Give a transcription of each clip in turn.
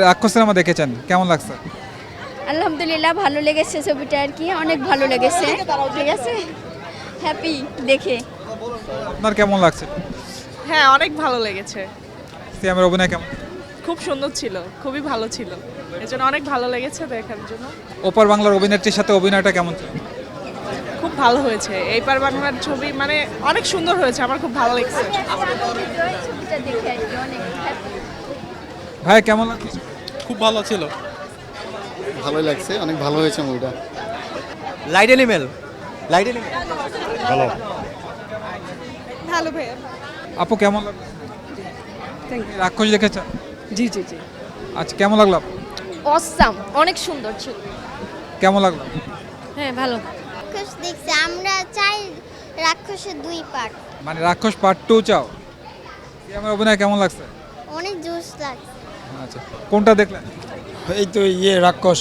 রাক্ষস সিনেমা দেখেছেন, কেমন লাগছে? আলহামদুলিল্লাহ ভালো লেগেছে ছবিটা আর কি, অনেক ভালো লেগেছে। ঠিক আছে, হ্যাপি দেখে। আপনার কেমন লাগছে? হ্যাঁ, অনেক ভালো লেগেছে। সিয়ামের অভিনয় কেমন? খুব সুন্দর ছিল, খুবই ভালো ছিল। এজন্য অনেক ভালো লেগেছে দেখার জন্য। ওপার বাংলার অভিনেত্রীর সাথে অভিনয়টা কেমন ছিল? খুব ভালো হয়েছে। এইবার বাংলার ছবি মানে অনেক সুন্দর হয়েছে, আমার খুব ভালো লেগেছে। ছবিটা দেখে আর কি অনেক হ্যাপি। ভাই কেমন লাগছে? খুব ভালো ছিল। ভালোই লাগছে, অনেক ভালো হয়েছে মুভিটা। লাইট এনিমেল ভালো। ভালো ভাইয়া। আপু কেমন লাগলো? রাক্ষস দেখেছেন? জি জি জি। আচ্ছা, কেমন লাগলো আপু? অসাম, অনেক সুন্দর ছিল। কেমন লাগলো? হ্যাঁ ভালো। রাক্ষস দেখছি, আমরা চাই রাক্ষসের 2 পার্ট। মানে রাক্ষস পার্ট 2 চাও? সিয়ামের অভিনয় কেমন লাগছে? অনেক জোশ লাগছে। আচ্ছা, কোনটা দেখলেন? এই তো রাক্ষস।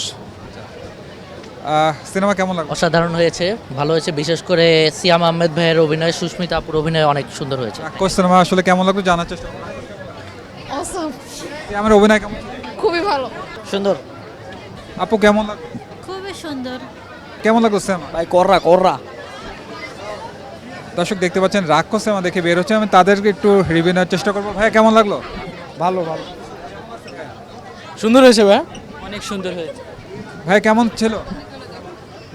সিনেমা কেমন লাগলো? অসাধারণ হয়েছে, ভালো হয়েছে। বিশেষ করে সিয়াম আহমেদ ভাইয়ের অভিনয়, সুস্মিতা আপুর অভিনয় অনেক সুন্দর হয়েছে। রাক্ষস সিনেমা আসলে কেমন লাগলো জানার চেষ্টা করুন। অসাম, সিয়ামের অভিনয় কেমন? খুবই ভালো। সুন্দর। আপু কেমন লাগলো? খুবই সুন্দর। কেমন লাগলো সিনেমা? ভাই কররা দর্শক দেখতে পাচ্ছেন রাক্ষস সিনেমা দেখে বের হচ্ছে, আমি তাদেরকে একটু রিভিউ নেওয়ার চেষ্টা করবো। ভাই কেমন লাগলো? ভালো সুন্দর হয়েছে ভাই। অনেক সুন্দর হয়েছে। ভাই কেমন ছিল?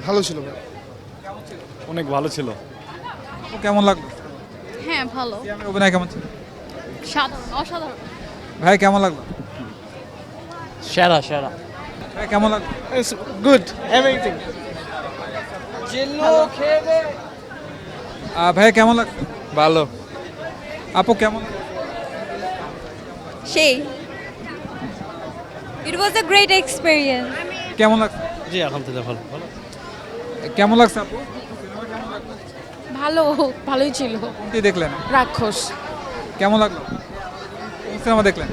ভালো ছিল ভাই, অনেক ভালো ছিল। আপু কেমন লাগলো? হ্যাঁ ভালো। সিয়ামের অভিনয় কেমন ছিল? অসাধারণ। ভাই কেমন লাগলো? সেরা। ভাই কেমন লাগলো? Good everything. ভাই কেমন লাগলো? ভালো। আপু কেমন? সেই ইট ওয়াজ আ গ্রেট এক্সপেরিয়েন্স। কেমন লাগছে? জি আলহামদুলিল্লাহ ভালো। কেমন লাগছে আপু? ভালোই ছিল। কোনটি দেখলেন? রাক্ষস। কেমন লাগলো? কোন সিনেমা দেখলেন?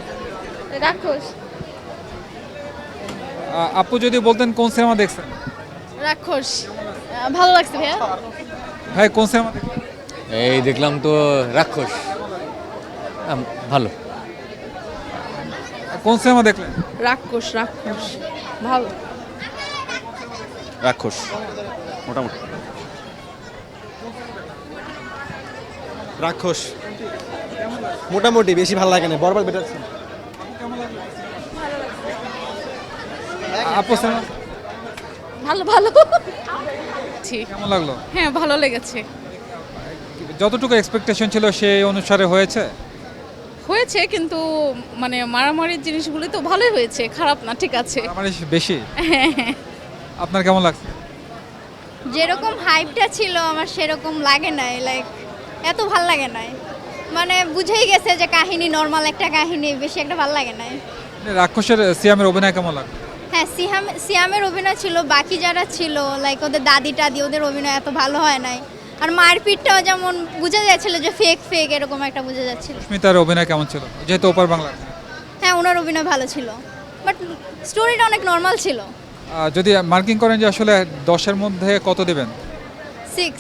রাক্ষস। আপু যদি বলতেন কোন সিনেমা দেখছেন? রাক্ষস ভালো লাগছে ভাইয়া। ভাই কোন সিনেমা দেখলেন? এই দেখলাম তো রাক্ষস ভালো। কোন সিনেমা দেখলেন? রাক্ষস ভালো। রাক্ষস মোটামুটি। রাক্ষস মোটামুটি, বেশি ভালো লাগে না, বরবাদ বেটার ছিল। আপু সিনেমা ভালো। ঠিক। কেমন লাগলো? হ্যাঁ ভালো লেগেছে। যতটুকু এক্সপেকটেশন ছিল সেই অনুসারে হয়েছে? হয়েছে কিন্তু মানে মারামারির জিনিসগুলো তো ভালোই হয়েছে, খারাপ না, ঠিক আছে। আমার বেশি। আপনার কেমন লাগছে? যেরকম হাইপটা ছিল আমার সেরকম লাগে নাই, লাইক এত ভাল লাগে নাই। মানে বুঝেই গেছে যে কাহিনী নর্মাল একটা কাহিনী, বেশি একটা ভাল লাগে নাই। রাক্ষসের সিয়ামের অভিনয় কেমন লাগলো? হ্যাঁ সিয়ামের অভিনয় ছিল, বাকি যারা ছিল লাইক ওদের দাদি টাদি, ওদের অভিনয় এত ভালো হয় নাই। আর মারপিটটাও যেমন বোঝা যাচ্ছিল যে ফেক এরকম একটা বোঝা যাচ্ছিল। সুস্মিতার অভিনয় কেমন ছিল যেহেতু ওপার বাংলা? হ্যাঁ ওনার অভিনয় ভালো ছিল, বাট স্টোরিটা অনেক নর্মাল ছিল। যদি মার্কিং করেন যে আসলে 10-এর মধ্যে কত দেবেন? 6।